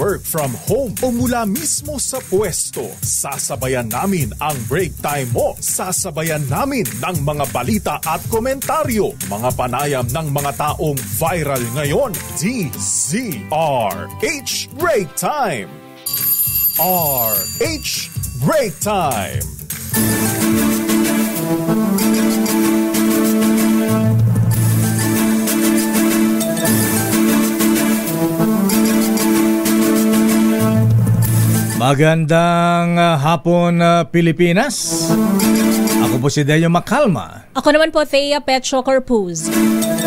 work from home o mula mismo sa pwesto, sasabayan namin ang break time mo. Sasabayan namin ng mga balita at komentaryo, mga panayam ng mga taong viral ngayon. DZRH Break Time. RH Break Time. Magandang hapon, Pilipinas. Ako po si Delio Macalma. Ako naman po, Thea Petro Corpuz.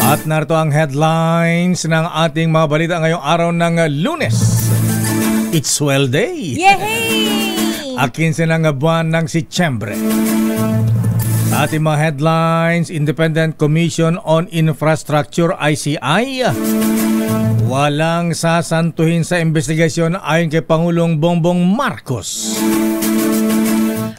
At narito ang headlines ng ating mga balita ngayong araw ng Lunes. It's Swell Day! Yay! 15 ng buwan ng Setyembre. Sa ating mga headlines, Independent Commission on Infrastructure ICI. Walang sasantuhin sa investigasyon ayon kay Pangulong Bongbong Marcos.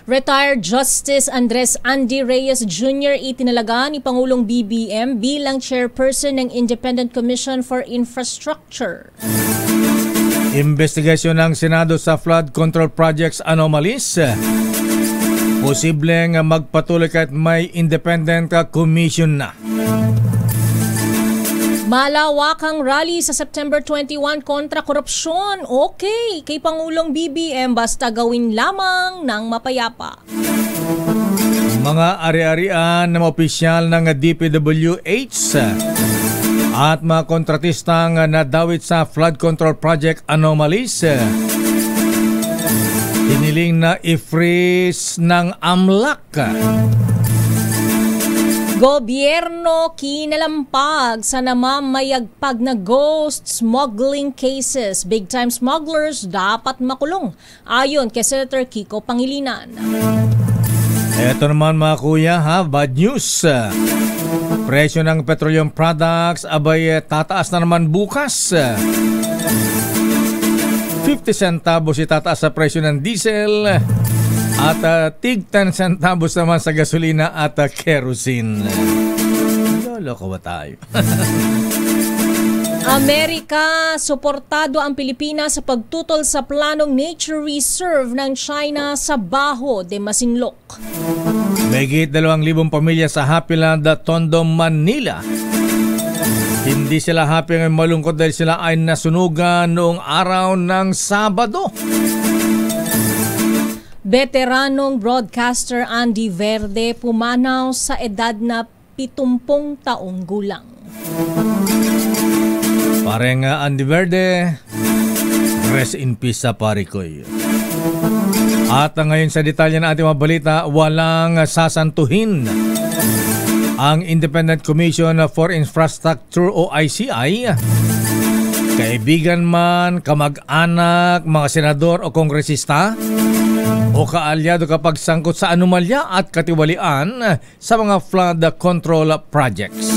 Retired Justice Andres Andy Reyes Jr. itinalaga ni Pangulong BBM bilang chairperson ng Independent Commission for Infrastructure. Investigasyon ng Senado sa flood control projects anomalies. Posibleng magpatuloy kahit may independent commission na. Malawakang rally sa September 21 kontra korupsyon. Okay, kay Pangulong BBM basta gawin lamang ng mapayapa. Mga ari-arian ng opisyal ng DPWH at mga kontratistang nadawit sa flood control project anomalies. Hiniling na i-freeze ng AMLAC. Gobyerno kinalampag sa namamayagpag na ghost smuggling cases. Big-time smugglers dapat makulong, ayon kay Senator Kiko Pangilinan. Ito naman mga kuya, bad news. Presyo ng petroleum products abay tataas na naman bukas. 50 centavos itataas sa presyo ng diesel. At tig 10 centavos naman sa gasolina at kerosene. Lolo ba tayo? Amerika, suportado ang Pilipinas sa pagtutol sa planong nature reserve ng China sa Baho de Masinloc. Mahigit 2,000 pamilya sa Happyland, Tondo, Manila. Hindi sila happy ngayon, malungkot dahil sila ay nasunugan noong araw ng Sabado. Veteranong broadcaster Andy Verde pumanaw sa edad na 70 taong gulang. Pareng Andy Verde, rest in peace sa parikoy. At ngayon sa detalye ng ating mga balita, walang sasantuhin ang Independent Commission for Infrastructure o ICI. Kaibigan man, kamag-anak, mga senador o kongresista, o kaalyado kapag sangkot sa anomalya at katiwalian sa mga flood control projects.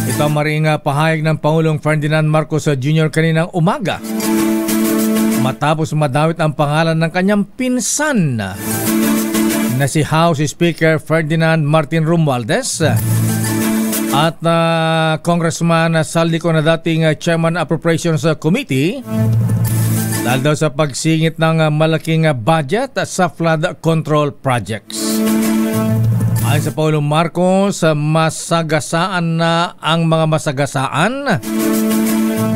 Ito ang maring pahayag ng Pangulong Ferdinand Marcos Jr. kaninang umaga matapos madawit ang pangalan ng kanyang pinsan na si House Speaker Ferdinand Martin Romualdez at Congressman Saldico na dating Chairman Appropriations Committee dahil daw sa pagsingit ng malaking budget sa flood control projects. Ayon sa Pangulong Marcos, masagasaan na ang mga masagasaan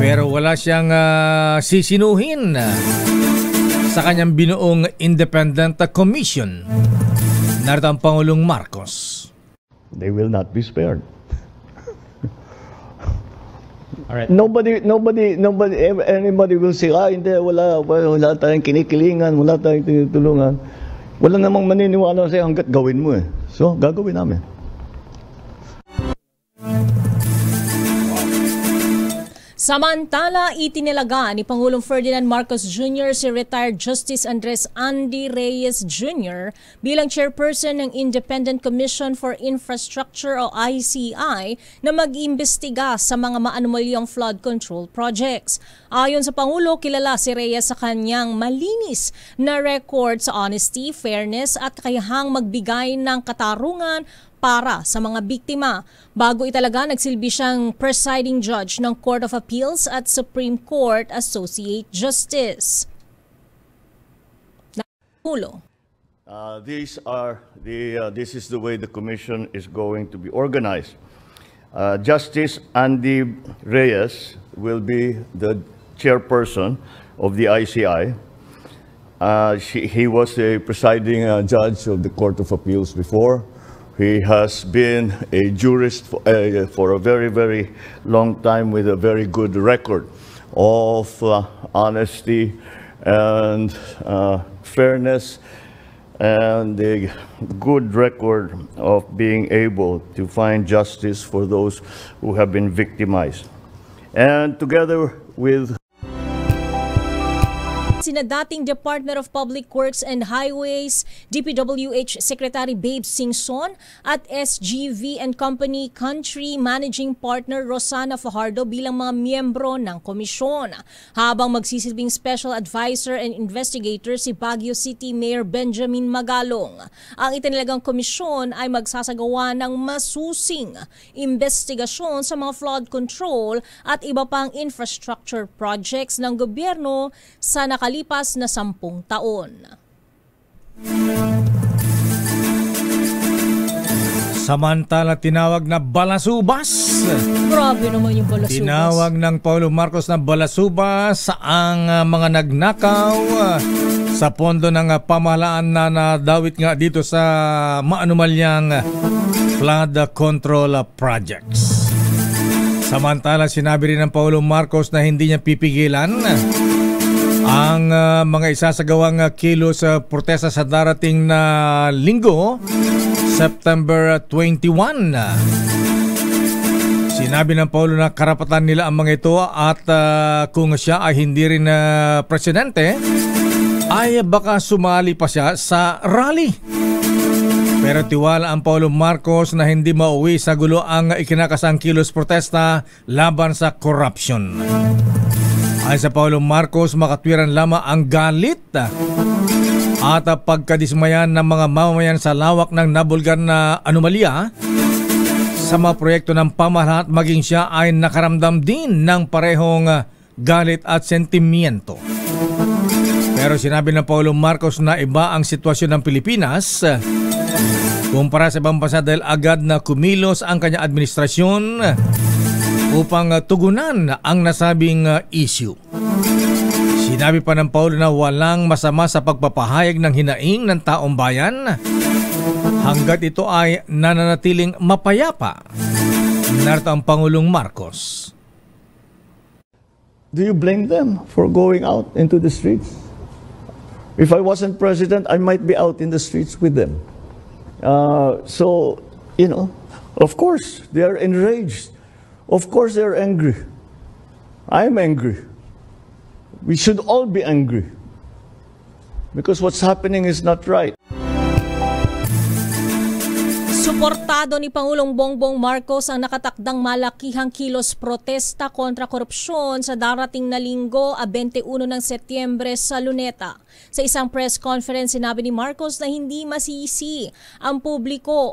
pero wala siyang sisinuhin sa kanyang binuong Independent Commission. Narito ang Pangulong Marcos. They will not be spared. All right. Anybody will say, hindi, wala tayong kinikilingan, wala tayong tinutulungan. Wala namang maniniwala sa'yo hanggat gawin mo eh. So, gagawin namin. Samantala, itinilaga ni Pangulong Ferdinand Marcos Jr. si retired Justice Andres Andy Reyes Jr. bilang chairperson ng Independent Commission for Infrastructure o ICI na mag-imbestiga sa mga maanomalyang flood control projects. Ayon sa Pangulo, kilala si Reyes sa kanyang malinis na record sa honesty, fairness at kakayahang magbigay ng katarungan para sa mga biktima. Bago italaga, nagsilbi siyang presiding judge ng Court of Appeals at Supreme Court Associate Justice. This is the way the commission is going to be organized. Justice Andy Reyes will be the chairperson of the ICI. He was a presiding judge of the Court of Appeals before. He has been a jurist for a very, very long time with a very good record of honesty and fairness, and a good record of being able to find justice for those who have been victimized. And together with sina dating Department of Public Works and Highways, DPWH Secretary Babe Singson at SGV and Company Country Managing Partner Rosana Fajardo bilang mga miyembro ng komisyon. Habang magsisilbing Special Advisor and Investigator si Baguio City Mayor Benjamin Magalong. Ang itinilagang komisyon ay magsasagawa ng masusing investigasyon sa mga flood control at iba pang infrastructure projects ng gobyerno sa nakalipas na 10 taon. Samantala, tinawag na balasubas. Grabe naman yung balasubas. Tinawag ng Paulo Marcos na balasubas ang mga nagnakaw sa pondo ng pamahalaan na nadawit nga dito sa maanumalyang flood control projects. Samantala, sinabi rin ng Paulo Marcos na hindi niya pipigilan ang mga isasagawang kilos protesta sa darating na linggo, September 21. Sinabi ng Paulo na karapatan nila ang mga ito at kung siya ay hindi rin presidente, ay baka sumali pa siya sa rally. Pero tiwala ang Paulo Marcos na hindi mauwi sa gulo ang ikinakasang kilos protesta laban sa corruption. Ayon sa Paulo Marcos, makatwiran lamang ang galit at pagkadismayan ng mga mamamayan sa lawak ng nabulgar na anomalya sa mga proyekto ng pamahalaan at maging siya ay nakaramdam din ng parehong galit at sentimiento. Pero sinabi ng Paulo Marcos na iba ang sitwasyon ng Pilipinas kumpara sa ibang bansa dahil agad na kumilos ang kanyang administrasyon upang tugunan ang nasabing issue. Sinabi pa ng Paulo na walang masama sa pagpapahayag ng hinaing ng taong bayan hanggat ito ay nananatiling mapayapa. Narito ang Pangulong Marcos. Do you blame them for going out into the streets? If I wasn't president, I might be out in the streets with them. So, of course, they are enraged. Of course, they are angry. I am angry. We should all be angry because what's happening is not right. Suportado ni Pangulong Bongbong Marcos ang nakatakdang malakihang kilos protesta kontra korupsyon sa darating na linggo, 21 ng Setyembre sa Luneta. Sa isang press conference, sinabi ni Marcos na hindi masisisi ang publiko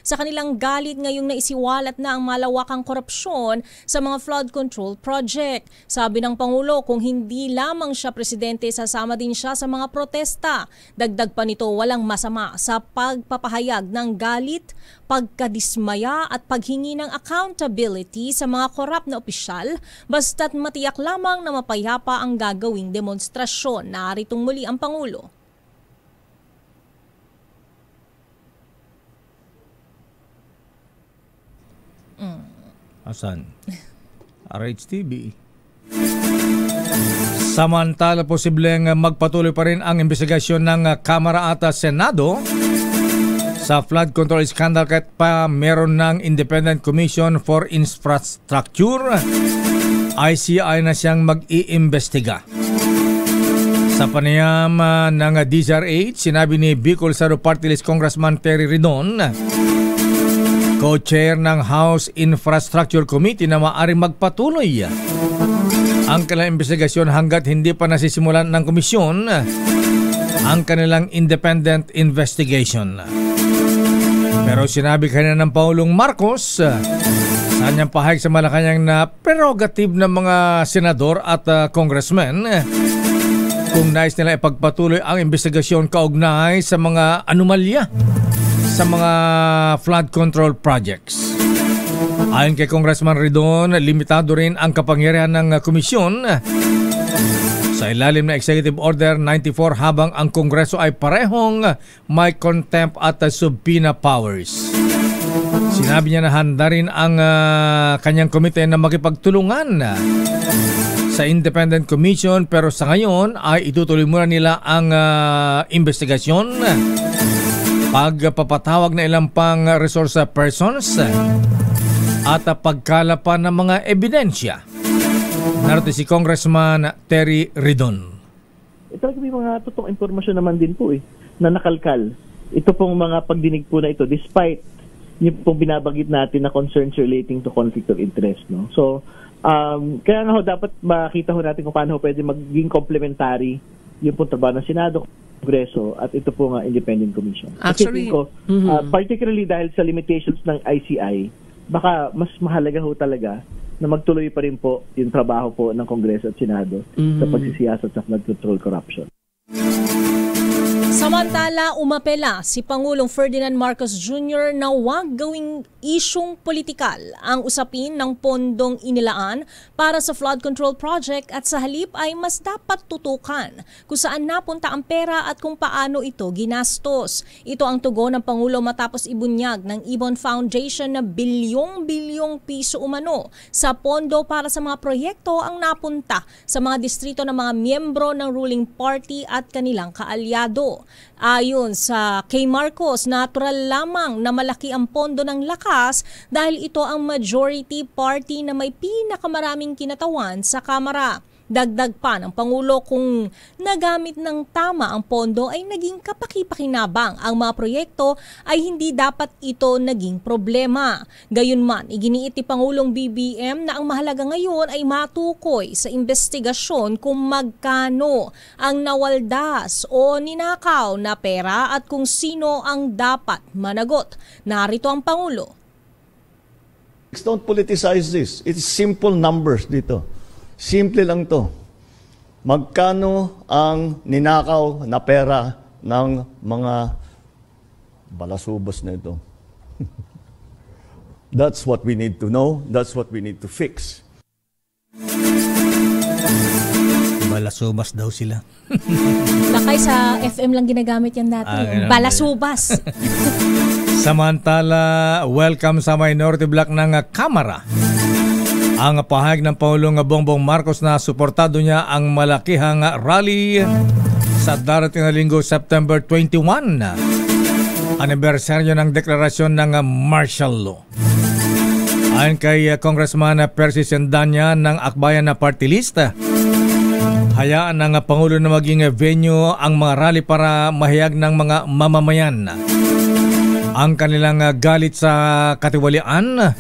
sa kanilang galit ngayong naisiwalat na ang malawakang korupsyon sa mga flood control project. Sabi ng Pangulo, kung hindi lamang siya presidente, sasama din siya sa mga protesta. Dagdag pa nito, walang masama sa pagpapahayag ng galit, pagkadismaya at paghingi ng accountability sa mga korap na opisyal basta't matiyak lamang na mapayapa ang gagawing demonstrasyon. Naritong muli ang Pangulo. Asan? RHTV. Samantala, posibleng magpatuloy pa rin ang investigasyon ng Kamara at Senado sa flood control scandal kahit pa meron ng Independent Commission for Infrastructure, ICI, na siyang mag-iimbestiga. Sa panayam ng DZRH, sinabi ni Bicol Saro Party List Congressman Terry Ridon, co-chair ng House Infrastructure Committee, na maaaring magpatuloy ang kanilang investigasyon hanggat hindi pa nasisimulan ng komisyon ang kanilang independent investigation. Pero sinabi kanina ng Pangulong Marcos sa kanyang pahayag sa Malacanang na prerogative ng mga senador at congressmen kung nais nila ipagpatuloy ang investigasyon kaugnay sa mga anomalya sa mga flood control projects. Ayon kay Congressman Ridon, limitado rin ang kapangyarihan ng komisyon sa ilalim ng Executive Order 94 habang ang Kongreso ay parehong may contempt at subpoena powers. Sinabi niya na handa rin ang kanyang komite na makipagtulungan sa Independent Commission pero sa ngayon ay itutuloy muna nila ang investigasyon, pagpapatawag na ilang pang resource persons at pagkalapan ng mga ebidensya. Narito si Congressman Terry Ridon. Talaga may mga totoong impormasyon naman din po na nakalkal. Ito pong mga pagdinig po na ito despite yung pong binabagit natin na concerns relating to conflict of interest. No? So, kaya nga dapat makita natin kung paano pwede maging complementary yung pong trabaho ng Senado, Kongreso at ito po nga Independent Commission. Actually, particularly dahil sa limitations ng ICI, baka mas mahalaga talaga na magtuloy pa rin po yung trabaho po ng Kongreso at Senado sa pagsisiyasat sa flood control corruption. Samantala, umapela si Pangulong Ferdinand Marcos Jr. na huwag gawing isyung politikal ang usapin ng pondong inilaan para sa flood control project at sa halip ay mas dapat tutukan kung saan napunta ang pera at kung paano ito ginastos. Ito ang tugon ng Pangulo matapos ibunyag ng Ibon Foundation na bilyong-bilyong piso umano sa pondo para sa mga proyekto ang napunta sa mga distrito ng mga miyembro ng ruling party at kanilang kaalyado. Ayon sa kay Marcos, natural lamang na malaki ang pondo ng lakas dahil ito ang majority party na may pinakamaraming kinatawan sa Kamara. Dagdag pa ng Pangulo kung nagamit ng tama ang pondo ay naging kapaki-pakinabang ang mga proyekto ay hindi dapat ito naging problema. Gayunman, iginiit ni Pangulong BBM na ang mahalaga ngayon ay matukoy sa investigasyon kung magkano ang nawaldas o ninakaw na pera at kung sino ang dapat managot. Narito ang Pangulo. Don't politicize this. It's simple numbers dito. Simple lang to. Magkano ang ninakaw na pera ng mga balasubos na ito? That's what we need to know. That's what we need to fix. Balasubas daw sila. Lakay sa FM lang ginagamit yan dati. Balasubas. Samantala, welcome sa minority block ng Kamara ang pahayag ng Pangulong Bongbong Marcos na suportado niya ang malakihang rally sa darating na linggo September 21, anibersaryo ng deklarasyon ng martial law. Ayon kay Congressman Percy Sendanya ng Akbayan na Party List, hayaan ng Pangulo na maging venue ang mga rally para mahayag ng mga mamamayan ang kanilang galit sa katiwalian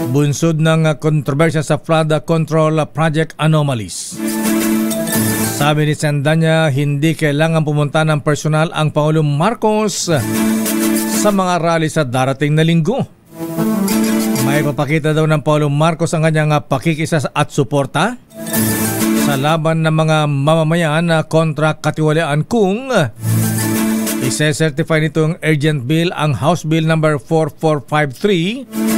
bunsod ng kontrobersya sa flood control project anomalies. Sabi ni Sendanya, hindi kailangan pumunta ng personal ang Pangulong Marcos sa mga rally sa darating na linggo. May papakita daw ng Pangulong Marcos ang kanyang pakikisa at suporta sa laban ng mga mamamayan kontra katiwalian kung ise-certify nitong urgent bill ang House Bill number 4453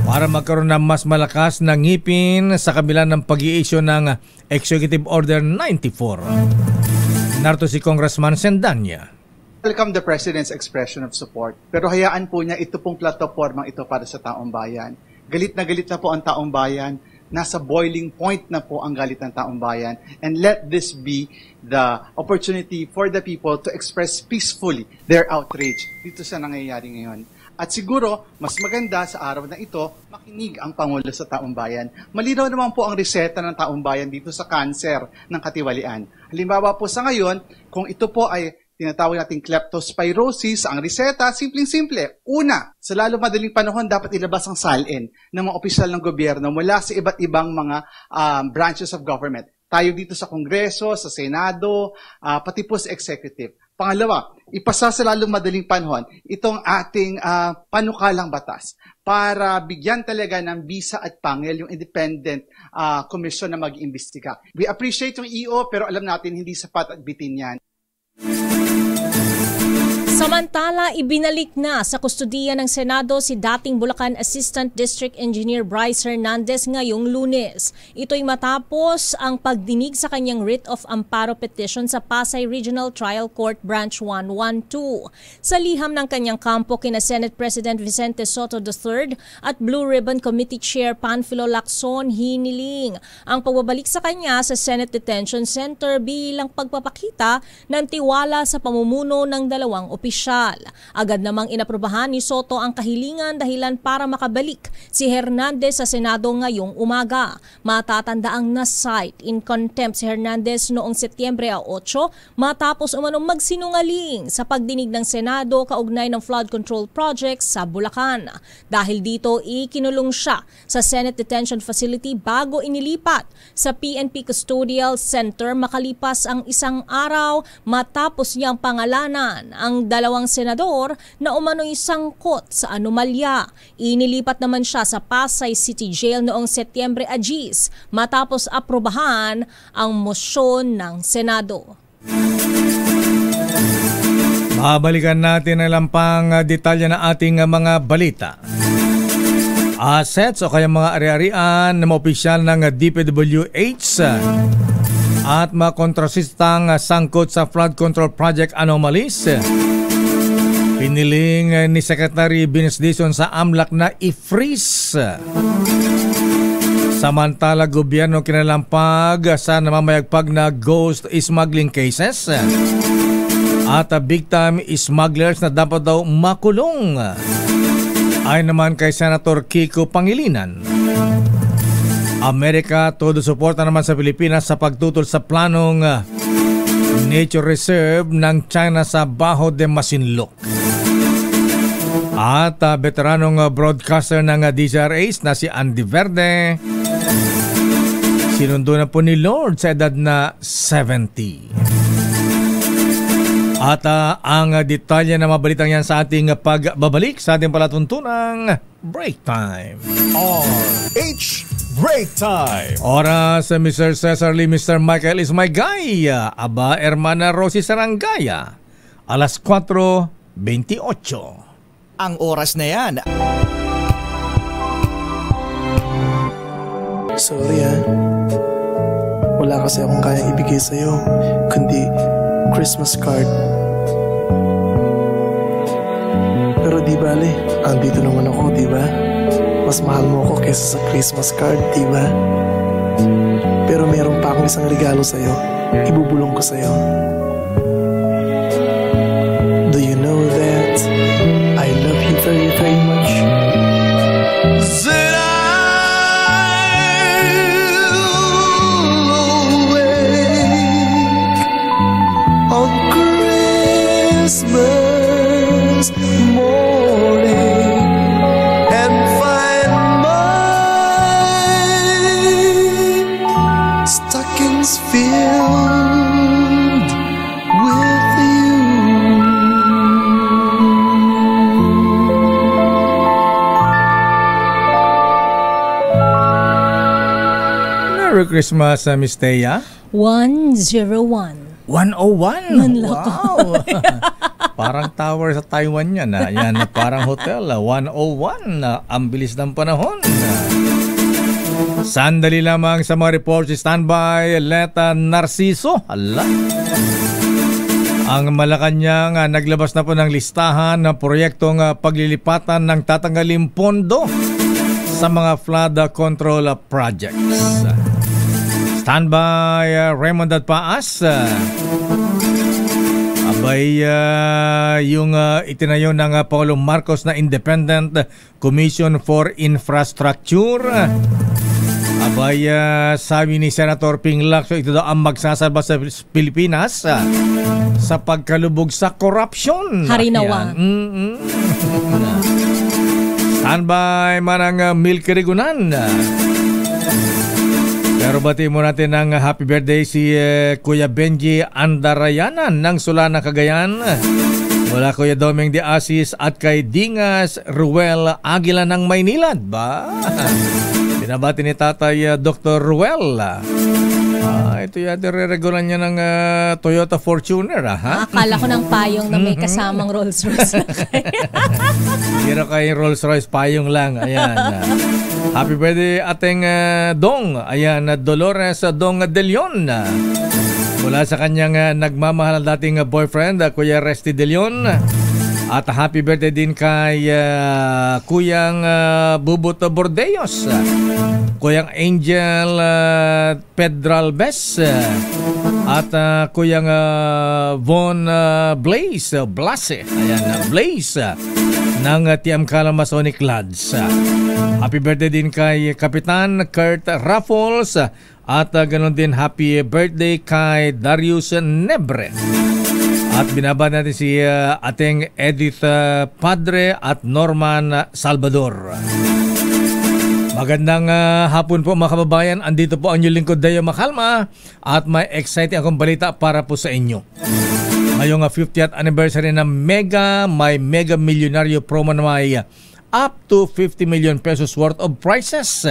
para magkaroon ng mas malakas na ngipin sa kabila ng pag-i-issue ng Executive Order 94. Narito si Congressman Sendanya. Welcome the President's expression of support. Pero hayaan po niya ito pong plataformang ito para sa taong bayan. Galit na po ang taong bayan. Nasa boiling point na po ang galit ng taong bayan. And let this be the opportunity for the people to express peacefully their outrage dito sa nangyayari ngayon. At siguro, mas maganda sa araw na ito, makinig ang Pangulo sa taong bayan. Malinaw naman po ang reseta ng taong bayan dito sa cancer ng katiwalian. Halimbawa po sa ngayon, kung ito po ay tinatawag nating leptospirosis, ang reseta, simpleng-simple. Una, sa lalo madaling panahon, dapat ilabas ang salin ng mga opisyal ng gobyerno mula sa iba't ibang mga branches of government. Tayo dito sa Kongreso, sa Senado, pati po sa Executive. Pangalawa, ipasa sa lalong madaling panahon itong ating panukalang batas para bigyan talaga ng bisa at pangil yung independent commission na mag-imbestiga. We appreciate yung EO pero alam natin hindi sapat at bitin yan. Samantala, ibinalik na sa kustudiya ng Senado si dating Bulacan Assistant District Engineer Bryce Hernandez ngayong Lunes. Ito'y matapos ang pagdinig sa kanyang writ of amparo petition sa Pasay Regional Trial Court Branch 112. Sa liham ng kanyang kampo kina Senate President Vicente Soto III at Blue Ribbon Committee Chair Panfilo Lacson, hiniling ang pagbabalik sa kanya sa Senate Detention Center bilang pagpapakita ng tiwala sa pamumuno ng dalawang opisyal. Agad namang inaprobahan ni Soto ang kahilingan dahilan para makabalik si Hernandez sa Senado ngayong umaga. Matatandaang na-cite in contempt si Hernandez noong Setyembre 8 matapos umanong magsinungaling sa pagdinig ng Senado kaugnay ng flood control project sa Bulacan. Dahil dito, ikinulong siya sa Senate Detention Facility bago inilipat sa PNP Custodial Center makalipas ang isang araw matapos niyang pangalanan ang dalawang senador na umano'y sangkot sa anomalya. Inilipat naman siya sa Pasay City Jail noong Setyembre 10 matapos aprobahan ang mosyon ng Senado. Babalikan natin ang lampang detalye ng ating mga balita. Assets o kaya mga ari-arian ng mga opisyal ng DPWH at mga kontrasistang sangkot sa flood control project anomalies. Piniling ni Secretary Vince Dizon sa AMLAC na i-freeze. Samantala, gobyerno kinalampag sa namamayagpag na ghost smuggling cases at big time smugglers na dapat daw makulong. Ay naman kay Senator Kiko Pangilinan. Amerika, todo suporta naman sa Pilipinas sa pagtutol sa planong nature reserve ng China sa Bajo de Masinloc. At veteranong broadcaster ng DZRH na si Andy Verde, sinundo na po ni Lord sa edad na 70. At ang detalye na mabalitang yan sa ating pagbabalik sa ating palatuntunang Break Time. RH Break Time. Oras, Mr. Cesar Lee, Mr. Michael is my guy. Aba, Hermana Rosie Sarangaya. Alas 4:28. Ang oras na yan. Sorry wala kasi akong kayang ibigay sa'yo, kundi Christmas card. Pero di bale, andito naman ako, di ba? Mas mahal mo ako kaysa sa Christmas card, di ba? Pero meron pa akong isang regalo sa'yo, ibubulong ko sa'yo. Do you know that I love you very, very much? Said I'll awake on Christmas morning and find my stockings filled with you. Merry Christmas, Miss Thea. 101. 101? Wow! Parang tower sa Taiwan yan. Yan, parang hotel. 101. Ang bilis ng panahon. Sandali lamang sa mga reports. Standby, Leta Narciso. Hala. Ang Malacanang naglabas na po ng listahan ng proyektong paglilipatan ng tatanggaling pondo sa mga flood control projects. Standby, Raymond at Paas. Abay, yung itinayo ng Pangulong Marcos na Independent Commission for Infrastructure. Abay, sabi ni Senator Ping Lacson, ito daw ang magsasalba sa Pilipinas sa pagkalubog sa korupsyon. Harinawa. Standby, Manang Milky Rigunan. Pero Pero batiin mo natin ng happy birthday si Kuya Benji Andarayanan ng Sulana, Cagayan. Wala Kuya Doming de Asis at kay Dingas Ruel Aguila ng Maynilad ba? Binabati ni Tatay Dr. Ruel. Ito yata re-regulan niya ng Toyota Fortuner. Akala ko ng payong na may kasamang Rolls Royce. Hindi kay Rolls Royce, payong lang. Ayan. Happy birthday ating Dong. Ayan, Dolores Dong De Leon. Mula sa kanyang nagmamahal na dating boyfriend, Kuya Resty De Leon. At happy birthday din kay Kuyang Bubut Bordeos, Kuyang Angel Pedralbes, at Kuyang Von Blaze Blase. Ayan, Blaze ng TM Calamasonic Lads. Happy birthday din kay Kapitan Kurt Raffles at ganoon din happy birthday kay Darius Nebre. At binabati natin si ating Edith Padre at Norman Salvador. Magandang hapon po mga kababayan. Andito po ang inyong lingkod Dayo Makalma at may exciting akong balita para po sa inyo. Ngayong 50th anniversary ng may mega milyonaryo promo na may up to 50 million pesos worth of prizes.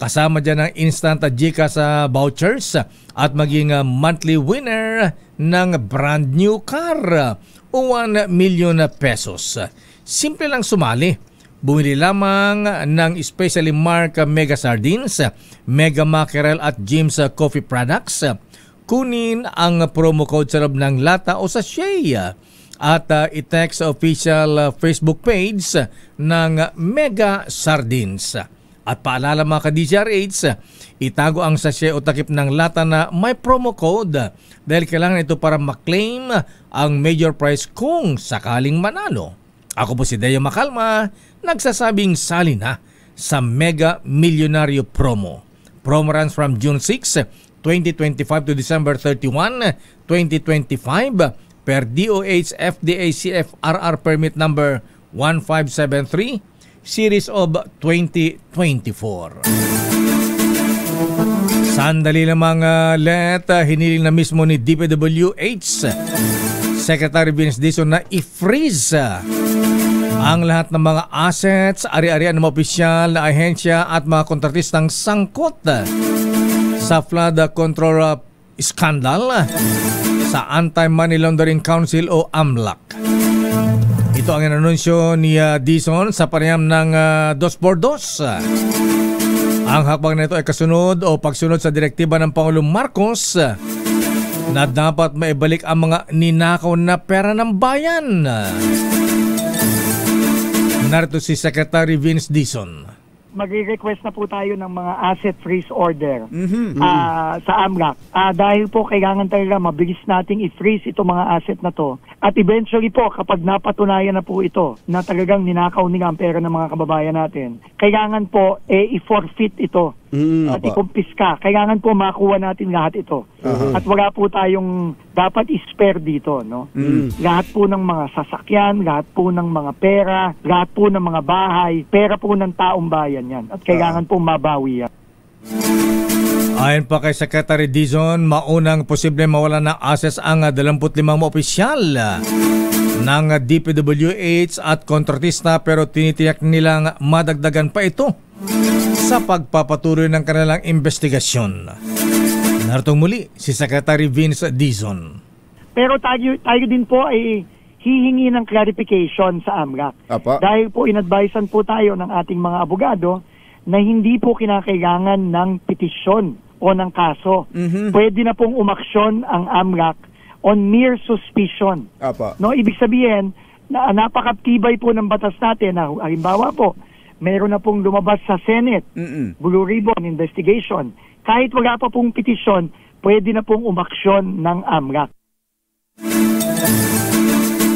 Kasama dyan ang instant GCash vouchers at maging monthly winner ng brand new car o 1 million pesos. Simple lang sumali. Bumili lamang ng specially marked Mega Sardines, Mega Mackerel at Jim's Coffee Products. Kunin ang promo code sa loob ng lata o sachet at i-text official Facebook page ng Mega Sardines. At paalala mga ka-DZRH, itago ang sachet o takip ng lata na may promo code dahil kailangan ito para maklaim ang major prize kung sakaling manalo. Ako po si Dayo Makalma, nagsasabing sali na sa Mega Milyonaryo Promo. Promo runs from June 6, 2025 to December 31, 2025 per DOH FDA CFRR permit number 1573 Series of 2024. Sandali lamang hiniling na mismo ni DPWH Secretary Vince Dizon na i-freeze ang lahat ng mga assets, ari-arian ng mga opisyal na ahensya at mga kontratistang sangkot sa flood control scandal sa Anti-Money Laundering Council o AMLAC. Ito ang inanunsyo ni Dizon sa panayam ng 2x2. Ang hakbang na ito ay kasunod o pagsunod sa direktiba ng Pangulong Marcos na dapat maibalik ang mga ninakaw na pera ng bayan. Narito si Secretary Vince Dizon. Magre-request na po tayo ng mga asset freeze order sa AMLAC. Dahil po kailangan talaga mabilis nating i-freeze itong mga asset na to. At eventually po, kapag napatunayan na po ito na talagang ninakaw nila ang pera ng mga kababayan natin, kailangan po i-forfeit ito at ikumpiska. Kailangan po makuha natin lahat ito. At wala po tayong dapat i-spare dito. No? Lahat po ng mga sasakyan, lahat po ng mga pera, lahat po ng mga bahay, pera po ng taong bayan yan. At kailangan po mabawi yan. Ayon pa kay Secretary Dizon, maunang posible mawala ng assets ang 25 opisyal ng DPWH at kontratista pero tinitiyak nilang madagdagan pa ito sa pagpapatuloy ng kanilang investigasyon. Naritong muli si Secretary Vince Dizon. Pero tayo din po ay hihingi ng clarification sa AMLAC. Dahil po inadvisean po tayo ng ating mga abogado na hindi po kinakailangan ng petisyon o ng kaso. Pwede na pong umaksyon ang AMLAC on mere suspicion. No, ibig sabihin na napakatibay po ng batas natin na halimbawa po meron na pong lumabas sa Senate Blue Ribbon investigation. Kahit wala pa pong petisyon, pwede na pong umaksyon ng AMLAC.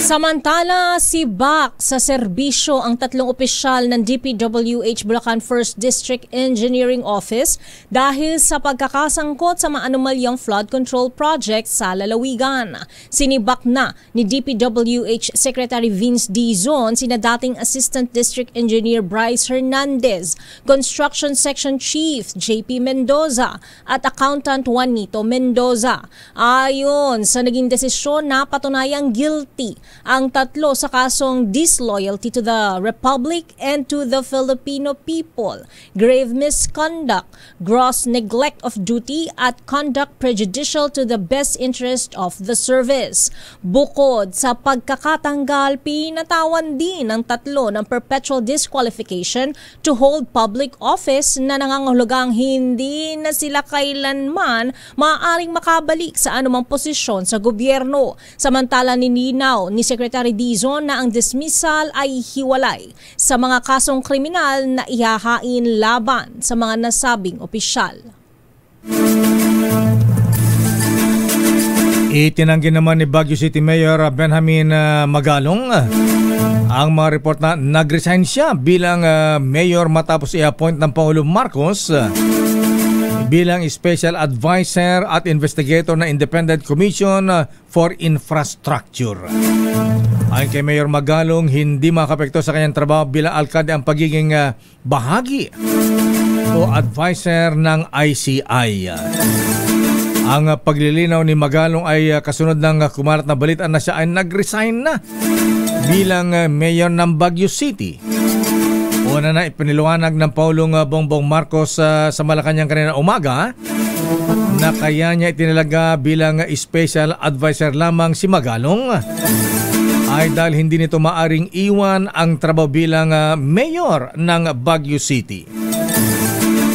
Samantala, sibak sa serbisyo ang tatlong opisyal ng DPWH Bulacan 1st District Engineering Office dahil sa pagkakasangkot sa maanomalyang flood control project sa lalawigan. Sinibak na ni DPWH Secretary Vince Dizon sina dating Assistant District Engineer Bryce Hernandez, Construction Section Chief JP Mendoza at Accountant Juanito Mendoza. Ayon sa naging desisyon, napatunayang guilty ang tatlo sa kasong disloyalty to the Republic and to the Filipino people, grave misconduct, gross neglect of duty at conduct prejudicial to the best interest of the service. Bukod sa pagkakatanggal, pinatawan din ng tatlo ng perpetual disqualification to hold public office na nangangahulugang hindi na sila kailanman maaaring makabalik sa anumang posisyon sa gobyerno. Samantala, nilinaw ni Secretary Dizon na ang dismissal ay hiwalay sa mga kasong kriminal na ihahain laban sa mga nasabing opisyal. Itinanggi naman ni Baguio City Mayor Benjamin Magalong ang mga report na nag-resign siya bilang mayor matapos i-appoint ng Pangulong Marcos bilang Special Advisor at Investigator na Independent Commission for Infrastructure. Ayon kay Mayor Magalong, hindi makapekto sa kanyang trabaho bilang alkalde ang pagiging bahagi o advisor ng ICI. Ang paglilinaw ni Magalong ay kasunod ng kumalat na balita na siya ay nag-resign na bilang mayor ng Baguio City. Una na ipiniliwanag ng Pangulong Bongbong Marcos sa Malacanang kanina umaga na kaya niya itinilaga bilang special advisor lamang si Magalong ay dahil hindi nito maaring iwan ang trabaho bilang mayor ng Baguio City.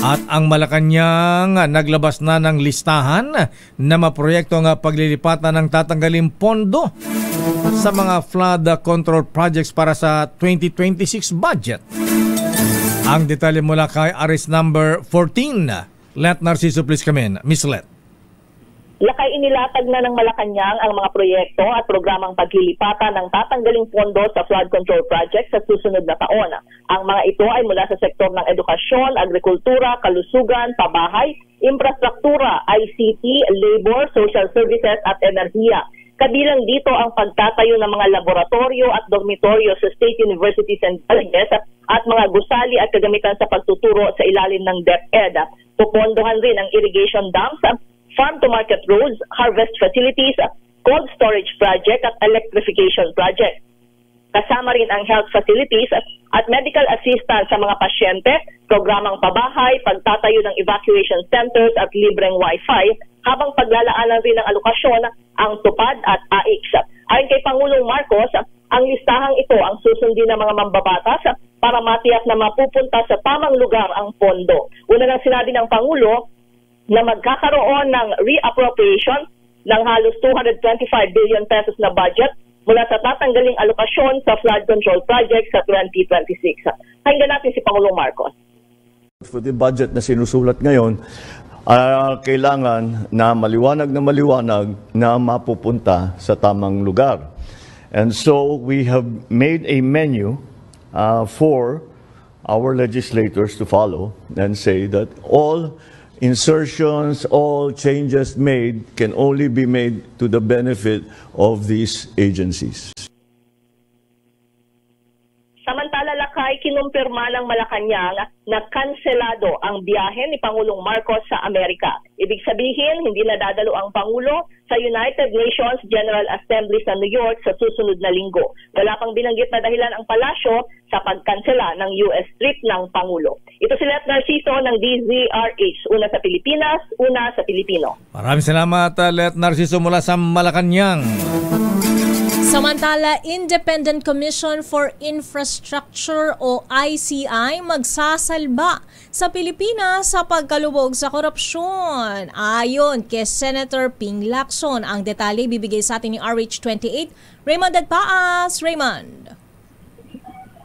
At ang Malacanang naglabas na ng listahan na maproyekto ng paglilipatan ng tatanggaling pondo sa mga flood control projects para sa 2026 budget. Ang detalye mula kay Aris number 14. Let Narciso please come in. Miss Let. Lakay inilatag na ng Malacanang ang mga proyekto at programang paglilipatan ng tatanggaling pondo sa flood control project sa susunod na taon. Ang mga ito ay mula sa sektor ng edukasyon, agrikultura, kalusugan, pabahay, infrastruktura, ICT, labor, social services at enerhiya. Kabilang dito ang pagtatayo ng mga laboratorio at dormitoryo sa state universities and colleges at mga gusali at kagamitan sa pagtuturo sa ilalim ng DepEd. Pupondohan rin ang irrigation dams, farm-to-market roads, harvest facilities, cold storage project at electrification project. Kasama rin ang health facilities at medical assistance sa mga pasyente, programang pabahay, pagtatayo ng evacuation centers at libreng wifi, habang paglalaanan rin ng alokasyon ang tupad at AIX. Ayon kay Pangulong Marcos, ang listahang ito ang susundin ng mga mambabatas para matiyak na mapupunta sa tamang lugar ang pondo. Una nang sinabi ng Pangulo na magkakaroon ng reappropriation ng halos 225 billion pesos na budget mula sa tatanggaling alokasyon sa flood control project sa 2026. Pakinggan natin si Pangulong Marcos. For the budget na sinusulat ngayon, kailangan na maliwanag na mapupunta sa tamang lugar. And so we have made a menu for our legislators to follow and say that all insertions, all changes made can only be made to the benefit of these agencies. Samantala, lakay, kinumpirma ng Malacanang na kanselado ang biyahe ni Pangulong Marcos sa Amerika. Ibig sabihin, hindi na dadalo ang Pangulo sa United Nations General Assembly sa New York sa susunod na linggo. Wala pang binanggit na dahilan ang palasyo sa pagkansela ng US trip ng Pangulo. Ito si Let Narciso ng DZRH. Una sa Pilipinas, una sa Pilipino. Maraming salamat, Let Narciso mula sa Malacanang. Samantala, Independent Commission for Infrastructure o ICI magsasalba sa Pilipinas sa pagkalubog sa korupsyon. Ayon kay Senator Ping Lacson, ang detalye bibigay sa atin ni RH28, Raymond Agpaas. Raymond.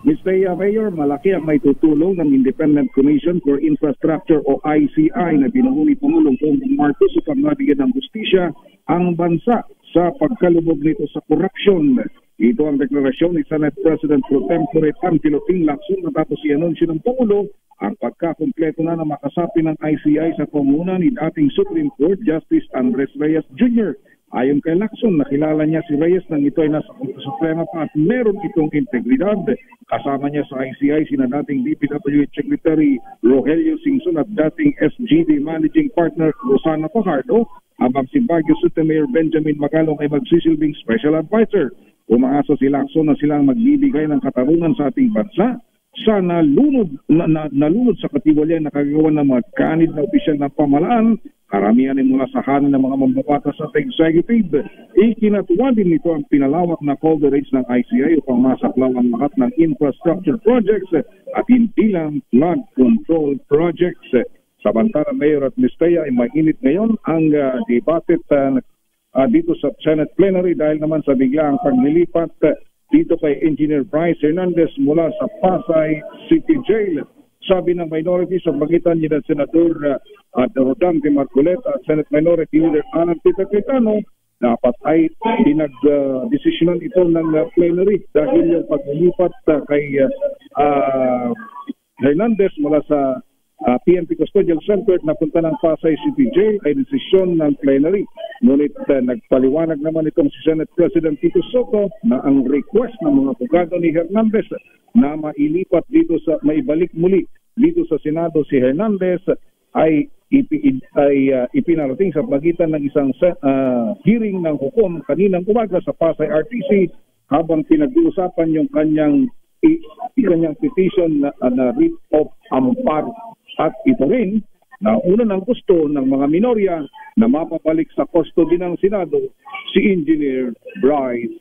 Mr. Mayor, malaki ang may tutulong ng Independent Commission for Infrastructure o ICI na binuo ni Pangulong Bongbong Marcos upang mabigyan ng hustisya ang bansa sa pagkalubog nito sa korupsyon. Ito ang deklarasyon ni Senate President Pro Tempore Pangilo Ting Lacson matapos i-anunsyo ng Pangulo ang pagkakumpleto na ng makasapi ng ICI sa pamumuno ni dating Supreme Court Justice Andres Reyes Jr. Ayon kay Lacson, nakilala niya si Reyes nang ito ay nasa Korte Suprema pa at meron itong integridad. Kasama niya sa ICI sina dating DPWH Secretary Rogelio Singson at dating SGD Managing Partner Rosana Fajardo, habang si Baguio City Mayor Benjamin Magalong ay magsisilbing Special Advisor. Umaasa si Lacson na silang magbibigay ng katarungan sa ating bansa sa nalunod sa katiwalian na kagagawa ng mga kanid na opisyal ng pamahalaan. Karamihan ay mula sa hanin ng mga mambabatas sa executive. Ikinatuwa din nito ang pinalawak na coverage ng ICI upang masaklaw ang lahat ng infrastructure projects at hindi lang flood control projects. Samantala, Mayor at Listea ay mainit ngayon ang debate dito sa Senate plenary dahil naman sa biglaang paglilipat dito kay Engineer Bryce Hernandez mula sa Pasay City Jail. Sabi ng minority sa pagitan ni Senador Rodante Marcoleta at Senate Minority Leader Alan Peter Cayetano, dapat ay pinag-desisyonan ito ng plenary dahil yung paglilipat kay Hernandez mula sa PNP Custodial Center na punta ng Pasay City Jail ay desisyon ng plenary. Ngunit nagpaliwanag naman itong si Senate President Tito Soto na ang request ng mga abogado ni Hernandez na mailipat dito sa maibalik muli dito sa Senado si Hernandez ay ipinarating sa pagitan ng isang hearing ng hukom kaninang umaga sa Pasay RTC habang pinag-uusapan yung kanyang petition na writ of amparo. At ito rin na una ng gusto ng mga minorya na mapapalik sa custody ng Senado si Engineer Bryce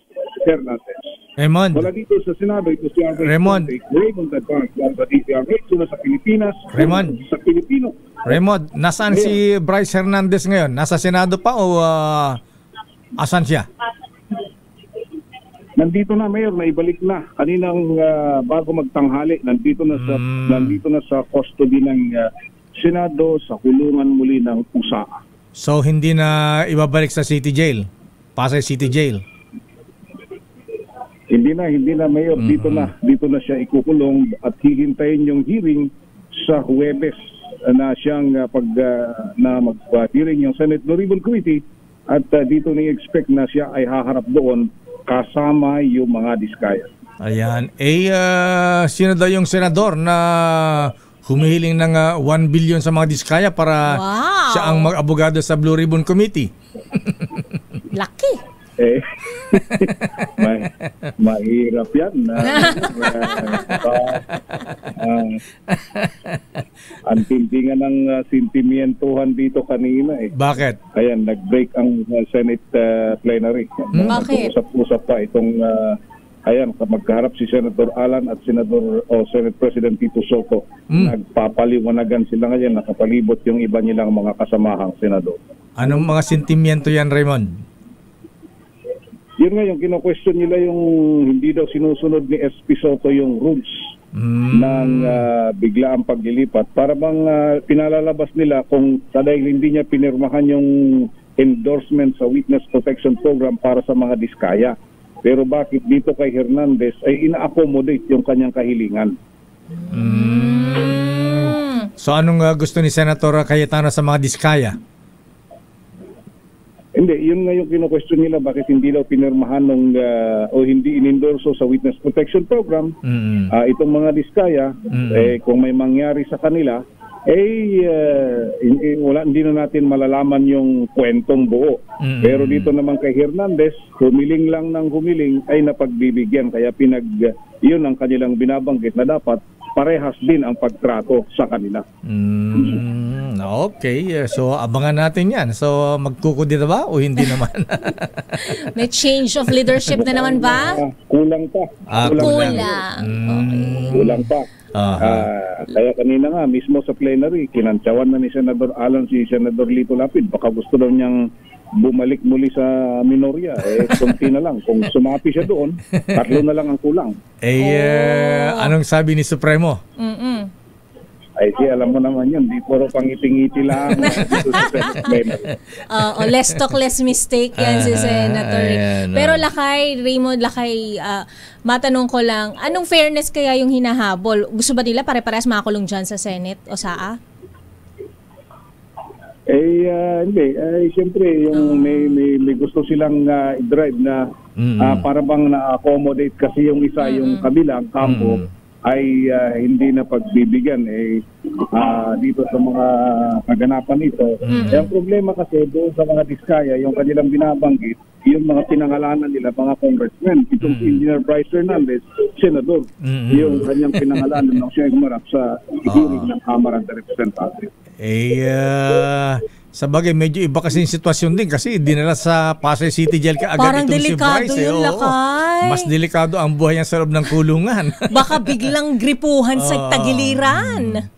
Hernandez. Raymond. Wala dito sa Senado, ito si Raymond. Raymond Advance sa DPRH, sa Pilipinas. Raymond. Sa Pilipino. Raymond, nasaan si Bryce Hernandez ngayon? Nasa Senado pa o asan siya? Nandito na, Mayor, naibalik na. Kaninang bago magtanghali, nandito na sa custody ng Senado sa kulungan muli ng USA. So hindi na ibabalik sa City Jail? Pasay City Jail? Hindi na, Mayor. Dito na siya ikukulong at hihintayin yung hearing sa Huwebes na siyang mag-hearing yung Senate Blue Ribbon Committee at dito ni-expect na siya ay haharap doon kasama yung mga diskaya. Ayan. Sino daw yung senador na humihiling ng 1 billion sa mga diskaya para siya ang mag-abogado sa Blue Ribbon Committee? Laki. Mahirap yan. Ang tintingan ng sentimientuhan dito kanina Bakit? Ayan, nag-break ang Senate plenary. Bakit? Usap-usap pa itong magkaharap si Senator Alan at Senate President Tito Soto. Nagpapaliwanagan sila ngayon, nakapalibot yung iba nilang mga kasamahang senador. Anong mga sentimiento yan, Raymond? Yun nga yung kino-question nila yung hindi daw sinusunod ni SP Soto yung rules ng biglaang paglilipat. Para bang pinalalabas nila kung dahil hindi niya pinirmahan yung endorsement sa Witness Protection Program para sa mga diskaya. Pero bakit dito kay Hernandez ay ina-accommodate yung kanyang kahilingan? So anong gusto ni Senator Cayetano sa mga diskaya? Hindi, yun nga yung kino-question nila, bakit hindi daw pinirmahan o hindi inendorso sa Witness Protection Program itong mga diskaya. Kung may mangyari sa kanila, hindi na natin malalaman yung kwentong buo. Pero dito naman kay Hernandez, humiling lang ng humiling ay napagbibigyan. Kaya yun ang kanilang binabanggit na dapat parehas din ang pagtrato sa kanila. Okay, so abangan natin yan. So magkukudi na ba o hindi naman? May change of leadership na naman ba? Kulang pa. Kulang. Kulang pa. Kaya kanina nga, mismo sa plenary, kinantsawan na ni Senador Alan si Senador Lito Lapid. Baka gusto daw niyang bumalik muli sa minorya. Kunti na lang. Kung sumapi siya doon, 3 na lang ang kulang. Anong sabi ni Supremo? Ay, alam mo naman yun, di puro pangiti-ngiti lang. Less talk, less mistake yan si Senator. Pero Raymond Lakay, matanong ko lang, anong fairness kaya yung hinahabol? Gusto ba nila pare-parehas makakulong dyan sa Senate o SAA? Hindi. Siyempre, yung may gusto silang i-drive na para bang na-accommodate kasi yung isa, yung kabilang kampo, ay hindi na pagbibigyan dito sa mga kaganapan ito. Ang problema kasi doon sa mga Diskaya, yung kanilang binabanggit, yung mga pinangalanan nila, mga congressmen, itong Engineer Bryce Hernandez, senador, yung kanyang pinangalanan ng siya humarap sa hearing ng Kamara ng Representatives. Sa bagay, medyo iba kasi yung sitwasyon din kasi dinala sa Pasay City Jail ka agad parang itong si Bryce. Yun, Lakay. Mas delikado ang buhay niya sa loob ng kulungan. Baka biglang gripuhan sa tagiliran.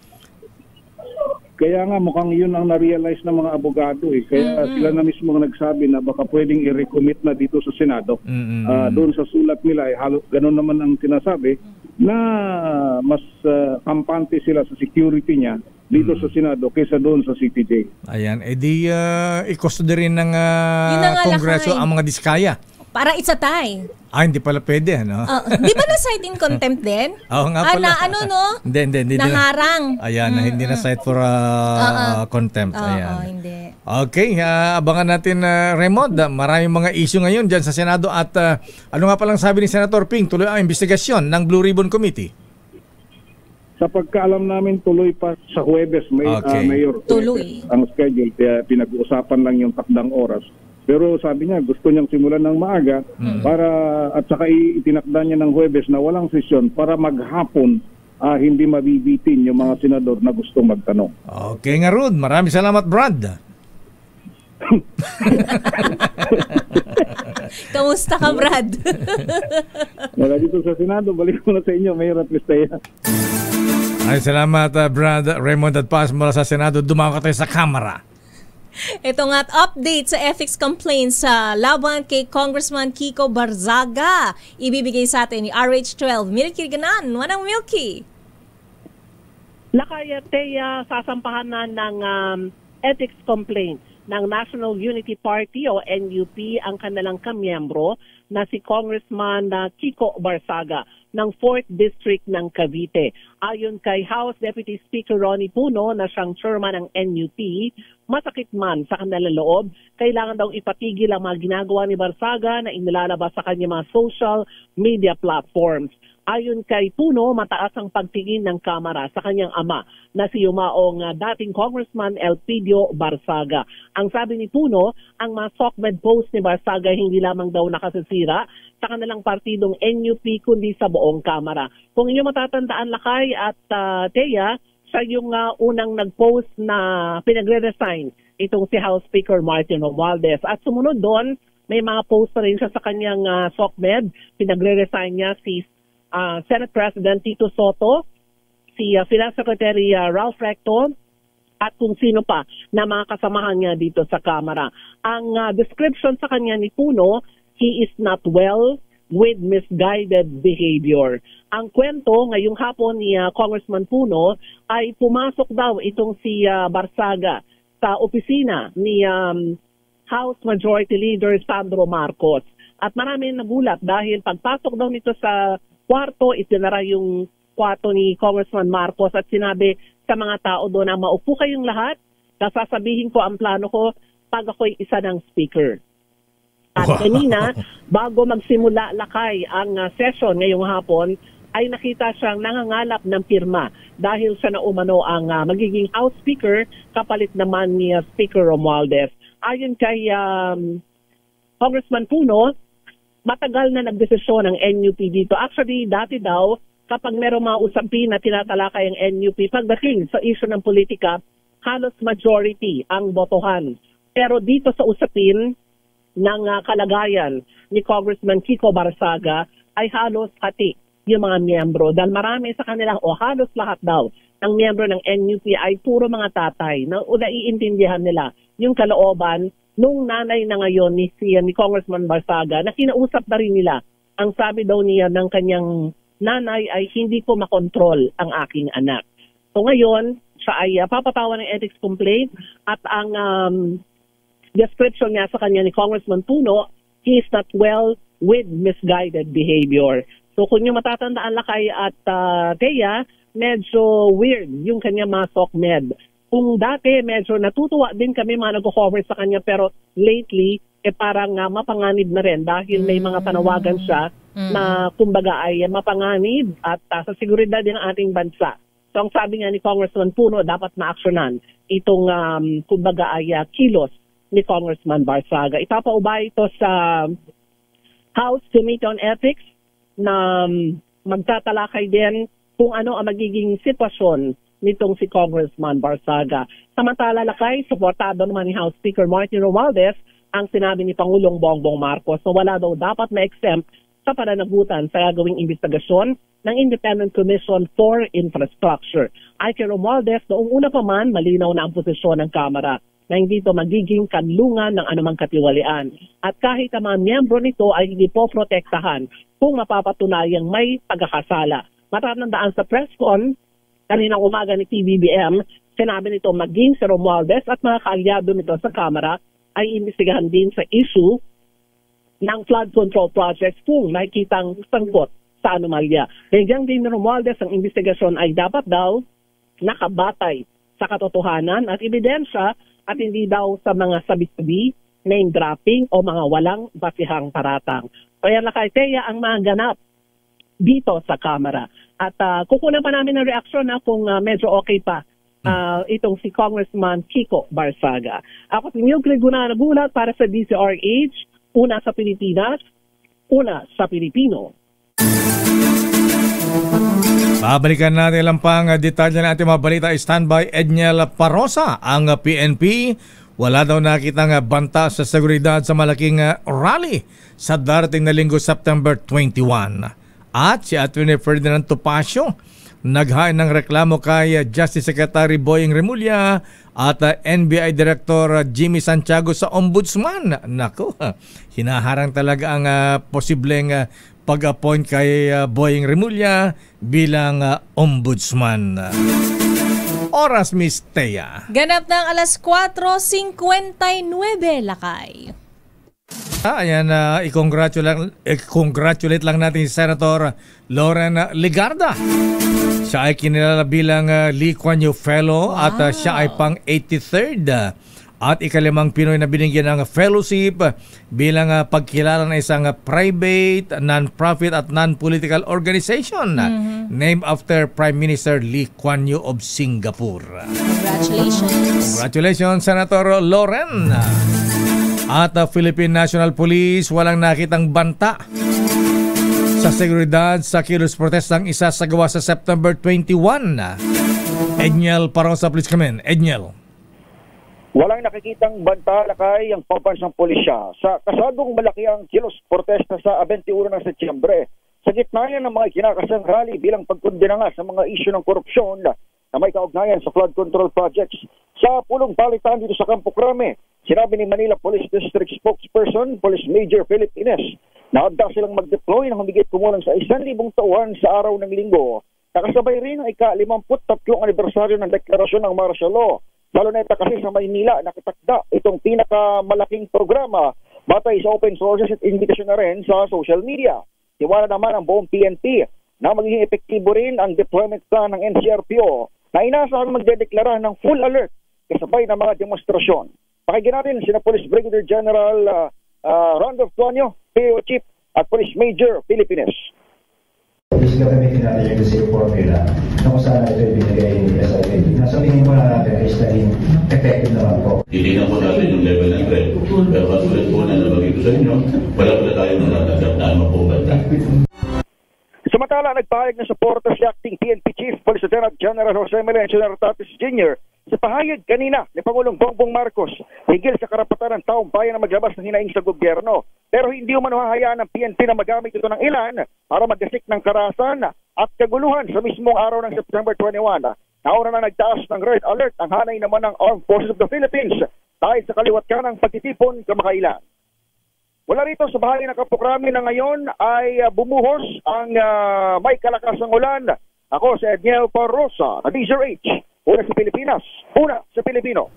Kaya nga mukhang yun ang na-realize ng mga abogado. Kaya sila na mismo nagsabi na baka pwedeng i-recommit na dito sa Senado. Doon sa sulat nila, ganun naman ang sinasabi na mas kampante sila sa security niya dito sa Senado kaysa doon sa City Jail. Ayan, i-custody rin ng Kongreso ang mga Diskaya. Para isatay. Hindi pala pwede, ano? Di ba na-cite in contempt din? Oo nga pala. Hindi. Naharang. Ayan, hindi na-cite for contempt. Ayan. Hindi. Okay, abangan natin, Raymond. Maraming mga issue ngayon dyan sa Senado at ano nga palang sabi ni Senator Ping, tuloy ang investigasyon ng Blue Ribbon Committee. Sa pagkaalam namin, tuloy pa sa Huwebes, Mayor. Tuloy. Ang schedule, kaya pinag-uusapan lang yung takdang oras. Pero sabi niya, gusto niyang simulan ng maaga para at saka itinakda niya ng Huwebes na walang sesyon para maghapon hindi mabibitin yung mga senador na gustong magtanong. Okay nga, Rod. Maraming salamat, Brad. Kamusta ka, Brad? Wala dito sa Senado. Balik ko na sa inyo, Mayor at Listaya. Ay, salamat, Brad Raymond at Paz mula sa Senado. Dumawa ka tayo sa Kamara. Ito nga at update sa ethics complaints sa laban kay Congressman Kiko Barzaga. Ibibigay sa atin ni RH12. Milky Ganan, Manang Milky. Lakayateya, sasampahan na ng ethics complaints ng National Unity Party o NUP ang kanilang kamiyembro na si Congressman Kiko Barzaga ng 4th District ng Cavite. Ayon kay House Deputy Speaker Ronnie Puno na siyang chairman ng NUP, masakit man sa kanilang loob, kailangan daw ipatigil ang mga ginagawa ni Barzaga na inilalabas sa kanyang mga social media platforms. Ayon kay Puno, mataas ang pagtingin ng Kamara sa kanyang ama na si yumaong dating Congressman Elpidio Barzaga. Ang sabi ni Puno, ang mga SOCMED post ni Barzaga hindi lamang daw nakasisira sa kanilang partidong NUP kundi sa buong Kamara. Kung inyo matatandaan, Lakay at Teya, siya yung unang nag-post na pinagre-resign itong si House Speaker Martin Romualdez. At sumunod doon, may mga post na rin siya sa kanyang SOCMED. Pinagre-resign niya si Senate President Tito Soto, si Finance Secretary Ralph Recto, at kung sino pa na mga kasamahan niya dito sa Kamara. Ang description sa kanya ni Puno, he is not well with misguided behavior. Ang kwento ngayong hapon ni Congressman Puno ay pumasok daw itong si Barzaga sa opisina ni House Majority Leader Sandro Marcos. At marami nagulat dahil pagpasok daw nito sa kwarto, itinara yung kwarto ni Congressman Marcos at sinabi sa mga tao doon na maupo kayong lahat, nasasabihin ko ang plano ko pag ako'y isa ng speaker. At kanina, bago magsimula, Lakay, ang session ngayong hapon, ay nakita siyang nangangalap ng pirma dahil siya na umano ang magiging House Speaker kapalit naman ni Speaker Romualdez. Ayon kay Congressman Puno, matagal na nagdesisyon ang NUP dito. Actually, dati daw, kapag merong mga usapin na tinatalakay ang NUP, pagdating sa issue ng politika, halos majority ang botohan. Pero dito sa usapin ng kalagayan ni Congressman Kiko Barzaga, ay halos hati yung mga miyembro. Dahil marami sa kanila, o halos lahat daw, ng miyembro ng NUP ay puro mga tatay na naiintindihan nila yung kalooban nung nanay na ngayon ni Congressman Barzaga na kinausap na rin nila. Ang sabi daw niya ng kanyang nanay ay hindi ko makontrol ang aking anak. So ngayon, siya ay papatawan ng ethics complaint at ang description niya sa kanya ni Congressman Puno, he is not well with misguided behavior. So kung yung matatandaan Lakay at Thea, medyo weird yung kanya mga SOCMED. Kung dati medyo natutuwa din kami mga nag-cover sa kanya, pero lately parang mapanganib na rin dahil may mga panawagan siya na kumbaga ay mapanganib at sa seguridad ng ating bansa. So ang sabi nga ni Congressman Puno, dapat ma-actionan itong kumbaga ay kilos ni Congressman Barsaga. Ipapaubay ito sa House Committee on Ethics na magtatalakay din kung ano ang magiging sitwasyon nitong si Congressman Barsaga. Samantala Lakay, suportado naman ni House Speaker Martin Romualdez ang sinabi ni Pangulong Bongbong Marcos na wala daw dapat ma-exempt sa pananagutan sa gagawing investigasyon ng Independent Commission for Infrastructure. Ay kay Romualdez, noong una pa man, malinaw na ang posisyon ng Kamara na hindi ito magiging kanlungan ng anumang katiwalian. At kahit ang mga miyembro nito ay hindi po protektahan kung mapapatunayang may pagkakasala. Matatandaan sa press con, kaninang umaga ni PBBM, sinabi nito maging si Romualdez at mga kaalyado nito sa Kamara ay imbestigahan din sa issue ng flood control projects kung nakikitang sangkot sa anomalya. Nandiyan din ni Romualdez ang investigasyon ay dapat daw nakabatay sa katotohanan at ebidensya at hindi daw sa mga sabi-sabi, name dropping o mga walang basihang paratang. Kaya Lakay Thea ang mga ganap dito sa Kamara. At kukunan pa namin ng reaksyon kung medyo okay pa itong si Congressman Kiko Barsaga. Ako si Neil Greguna nagulat para sa DCRH, una sa Pilipinas, una sa Pilipino. Babalikan natin lang pang detalye ng ating mga balita. Standby Edniel Parosa, ang PNP. Wala daw nakitang banta sa seguridad sa malaking rally sa darating na linggo September 21. At si Atty. Ferdinand Topacio naghain ng reklamo kay Justice Secretary Boying Remulla at NBI Director Jimmy Santiago sa Ombudsman. Naku, hinaharang talaga ang posibleng pag-appoint kay Boying Remulla bilang Ombudsman. Oras, Miss Thea. Ganap ng alas 4:59, Lakay. Ayan, i-congratulate lang natin si Senator Loren Legarda. Siya ay kinilala bilang Lee Kuan Yew Fellow at siya ay pang 83rd at ikalimang Pinoy na binigyan ng fellowship bilang pagkilala ng isang private, non-profit at non-political organization named after Prime Minister Lee Kuan Yew of Singapore. Congratulations. Congratulations, Senator Loren. At Philippine National Police walang nakitang banta sa seguridad sa kilos protestang isasagawa sa September 21. Edniel Parosa, please come in. Edniel. Walang nakikitang banta Lakay ang pambansang pulisya sa kasadong malaki ang kilos protesta sa 21 ng Setyembre. Sa gitna ng mga kinakasang rally bilang pagkundina nga sa mga isyu ng korupsyon na may kaugnayan sa flood control projects. Sa pulong balitaan dito sa Campo Crame, sinabi ni Manila Police District Spokesperson, Police Major Philip Ines, na handa silang mag-deploy ng humigit kumulang sa 1,000 tauhan sa araw ng linggo. Nakasabay rin ang ika-53 anibersaryo ng deklarasyon ng martial law. Lalo na ito kasi sa Maynila, nakatakda itong pinakamalaking programa batay sa open sources at invitation na rin sa social media. Tiwala naman ang buong PNP na magiging epektibo rin ang deployment plan ng NCRPO na inaasahan magdedeklara ng full alert kasabay ng mga demonstrasyon. Pakinggan natin sina Police Brigadier General Randolph Tuanyo, PO Chief at Police Major Philip Ines. Obviously kami natin yung kasi formula na kung saan ito ibinigay ni SIA. Nasa tingin mo na natin is naging effective naman po. Titignan po natin yung level ng threat. Pero katulad po na nabagay ko sa inyo, wala pala tayong natatanggap na mapubanda. Samantala, nagpahayag na suporta si Acting PNP Chief Police Lieutenant General Jose Melencio Nartatis Jr. sa pahayag kanina ni Pangulong Bongbong Marcos higil sa karapatan ng taong bayan na maglabas ng hinaing sa gobyerno. Pero hindi umano hahayaan ng PNP na magamit ito ng ilan para magdasik ng karahasan at kaguluhan sa mismong araw ng September 21. Nauna na nagtaas ng red alert ang hanay naman ng Armed Forces of the Philippines dahil sa kaliwat ka ng pagtitipon kamakailan. Wala rito sa bahagi ng Campo Crame na ngayon ay bumuhos ang may kalakasang ulan Ako si Edniel Parrosa, na DZRH. Una sa Pilipinas, una sa Pilipino.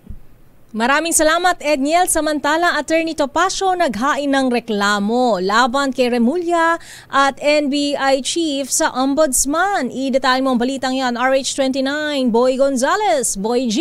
Maraming salamat, Edniel. Samantala, Attorney Topacio naghain ng reklamo laban kay Remulla at NBI Chief sa Ombudsman. I-detalye mo ang balitang yan, RH29, Boy Gonzales. Boy G.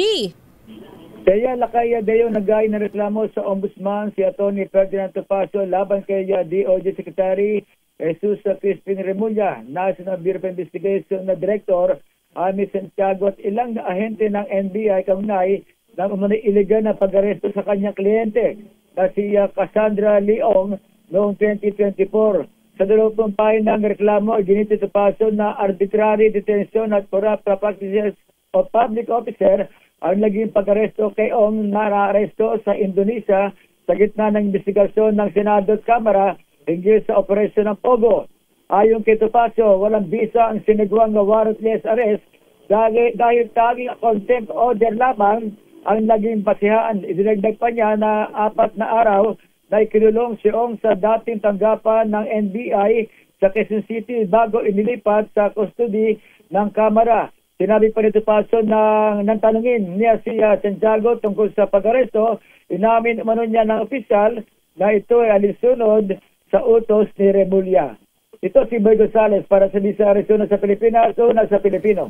Kaya Lakaya Deo naghain ng reklamo sa Ombudsman si Attorney Ferdinand Topacio laban kay DOJ Secretary Jesus Crispin Remulla, National Bureau of Investigation na Director Ami Santiago at ilang na ahente ng NBI kaunay na umunay iligal na pag-aresto sa kanyang kliyente na si Cassandra Leong noong 2024. Sa 20 pahin ng reklamo, ginito Topacio na arbitrary detention at corrupt practices of public officer ang naging pag-aresto kay Ong na naaresto sa Indonesia sa gitna ng investigasyon ng Senado at Kamara hinggil sa operasyon ng Pogo. Ayon kay Topacio, walang bisa ang sinigwang warrantless arrest dahil taging contempt order lamang ang naging basihan. Idinagdag pa niya na 4 na araw na ikinulong si Ong sa dating tanggapan ng NBI sa Quezon City bago inilipat sa custody ng Kamara. Sinabi pa ni Topacio na nang tanungin niya si Santiago tungkol sa pag-aresto, inamin umano niya ng opisyal na ito ay alinsunod sa utos ni Remulla. Ito si Boy Gonzales para sa Bisa Arizona sa Pilipinas, una sa Pilipino.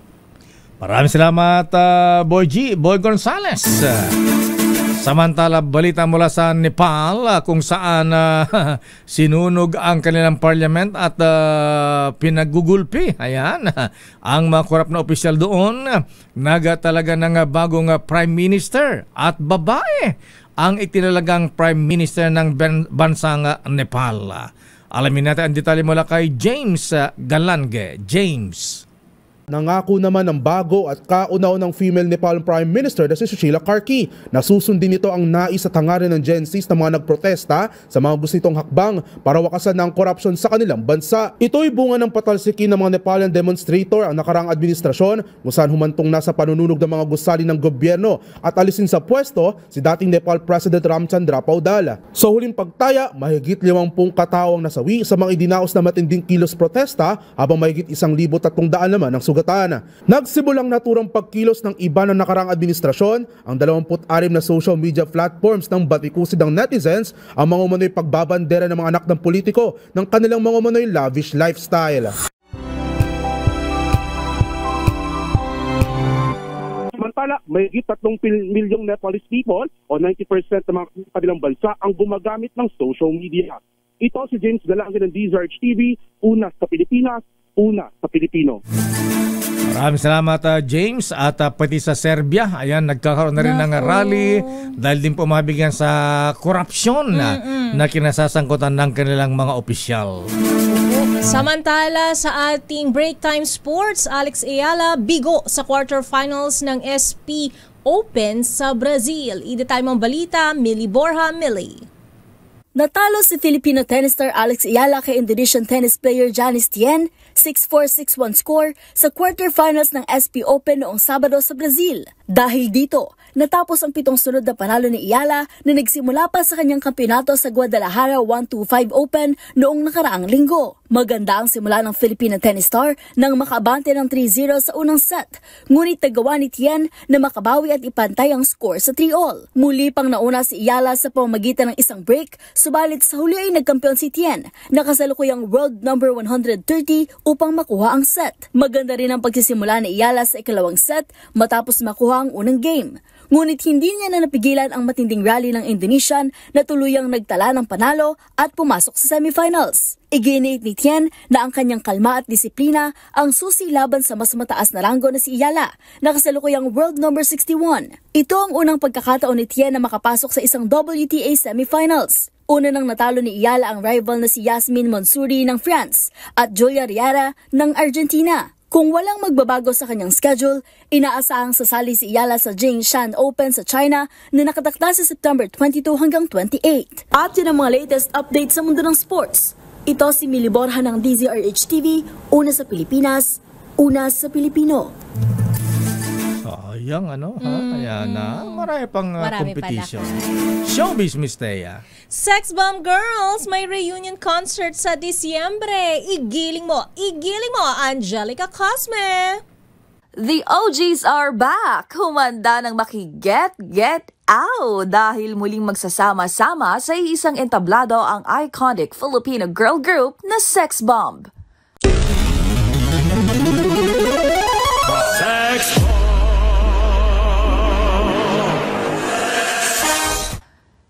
Maraming salamat, Boy G, Boy Gonzales. Samantala, balita mula sa Nepal kung saan sinunog ang kanilang parliament at pinagugulpi. Ayan, ang mga korap na opisyal doon, nagatalaga ng bagong prime minister at babae ang itinalagang prime minister ng bansang Nepal. Alamin natin ang detalye mula kay James Galange. James. Nangako naman ng bago at kauna-unang female Nepal Prime Minister na si Sushila Karki na susundin nito ang nais at hangarin ng Gen Zs na mga nagprotesta sa mga gusto nitong hakbang para wakasan ng korupsyon sa kanilang bansa. Ito'y bunga ng patalsikin ng mga Nepalian demonstrator ang nakaraang administrasyon kung saan humantong na sa panununog ng mga gusali ng gobyerno at alisin sa pwesto si dating Nepal President Ramchandra Paudala. Sa huling pagtaya, mahigit 50 katao ang nasawi sa mga idinaos na matinding kilos protesta habang mahigit 1,300 naman ang sugat. Nagsimulang naturang pagkilos ng iba ng nakarang administrasyon ang 26 na social media platforms ng batikusid ng netizens ang mga umano'y pagbabandera ng mga anak ng politiko ng kanilang mga umano'y lavish lifestyle. Samantala, mahigit 3 milyong Nepalese people o 90% ng mga kanilang bansa ang gumagamit ng social media. Ito si James Galange ng DZRH TV, una sa Pilipinas, una sa Pilipino. Maraming salamat, James. At pati sa Serbia, ayan, nagkakaroon na rin ng rally dahil din pumabigyan sa korupsyon na kinasasangkutan ng kanilang mga opisyal. Samantala sa ating break time sports, Alex Ayala bigo sa quarterfinals ng SP Open sa Brazil. I-detalye mong balita, Millie Borja, Millie. Natalo si Filipino tennis star Alex Ayala kay Indonesian tennis player Janice Tien 6-4, 6-1 score sa quarterfinals ng SP Open noong Sabado sa Brazil. Dahil dito, natapos ang 7 sunod na panalo ni Ayala na nagsimula pa sa kanyang kampeonato sa Guadalajara 125 Open noong nakaraang linggo. Maganda ang simula ng Filipino tennis star nang makaabante ng 3-0 sa unang set. Ngunit nagawa ni Tien na makabawi at ipantay ang score sa 3-all. Muli pang nauna si Ayala sa pamamagitan ng isang break, subalit sa huli ay nagkampiyon si Tien, nakasalukuyang world number 130 upang makuha ang set. Maganda rin ang pagsisimula ni Ayala sa ikalawang set matapos makuha ang unang game. Ngunit hindi niya na napigilan ang matinding rally ng Indonesian na tuluyang nagtala ng panalo at pumasok sa semifinals. Iginit ni Tien na ang kanyang kalma at disiplina ang susi laban sa mas mataas na ranggo na si Ayala, nakasalukuyang world number 61. Ito ang unang pagkakataon ni Tien na makapasok sa isang WTA semifinals. Una nang natalo ni Ayala ang rival na si Yasmin Monsuri ng France at Julia Riara ng Argentina. Kung walang magbabago sa kanyang schedule, inaasahang sasali si Ayala sa Jingshan Open sa China na nakatakda sa September 22 hanggang 28. At yun ang mga latest updates sa mundo ng sports. Ito si Millie Borja ng DZRH TV, una sa Pilipinas, una sa Pilipino. Sayang Ayan na. Marami pang Marami competition. Showbiz, Miss Thea. Sex Bomb Girls, may reunion concert sa Disyembre. Igiling mo, Angelica Cosme. The OGs are back! Humanda ng maki-get out dahil muling magsasama-sama sa isang entablado ang iconic Filipino girl group na Sex Bomb. Sex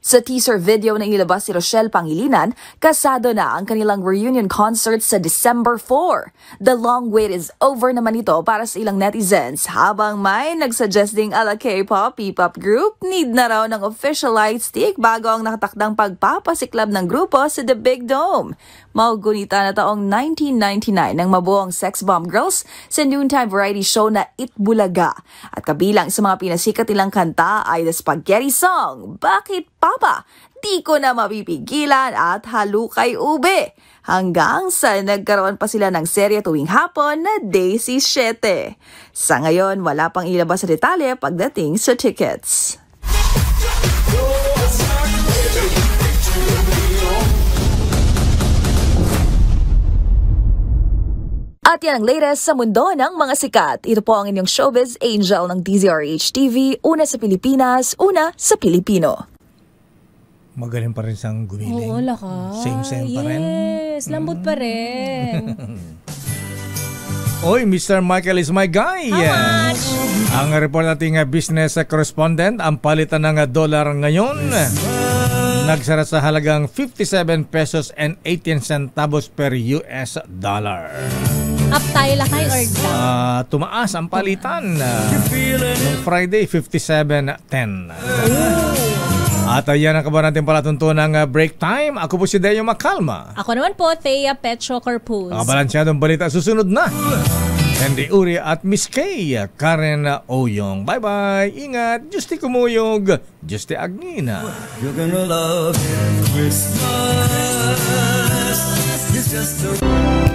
Sa teaser video na inilabas si Rochelle Pangilinan, kasado na ang kanilang reunion concert sa December 4. The long wait is over naman ito para sa ilang netizens, habang may nagsuggest ding ala K-pop, P-pop group, need na raw ng official light stick bago ang nakatakdang pagpapasiklab ng grupo sa The Big Dome. Maugunita na taong 1999 nang mabuo ang Sex Bomb Girls sa noontime variety show na Itbulaga. At kabilang sa mga pinasikat nilang kanta ay the spaghetti song, Bakit Papa? Di ko na mapipigilan at Halukay Ube. Hanggang sa nagkaroon pa sila ng serye tuwing hapon na Daisy 7. Sa ngayon, wala pang ilabas sa detalye pagdating sa tickets. At yan ang latest sa mundo ng mga sikat. Ito po ang inyong showbiz angel ng DZRH TV. Una sa Pilipinas, una sa Pilipino. Magaling pa rin siyang gumiling. Oo, lakas. Same pa rin. Yes, lambot pa rin. Oy, Mr. Michael is my guy. How much? Ang report nating business correspondent, ang palitan ng dollar ngayon nagsara sa halagang 57 pesos and 18 centavos per US dollar. Up tayo lakay or down? Tumaas ang palitan. Noong Friday, 57.10. At ayan ang kabar natin palatuntunan ng break time. Ako po si Deo Macalma. Ako naman po, Thea Petro Corpus. Kabalansyadong balita susunod na. Andy Uri at Miss Kay, Karen Oyong. Bye-bye. Ingat. Justi Kumuyog. Justi Agnina. You're gonna love Christmas. It's just a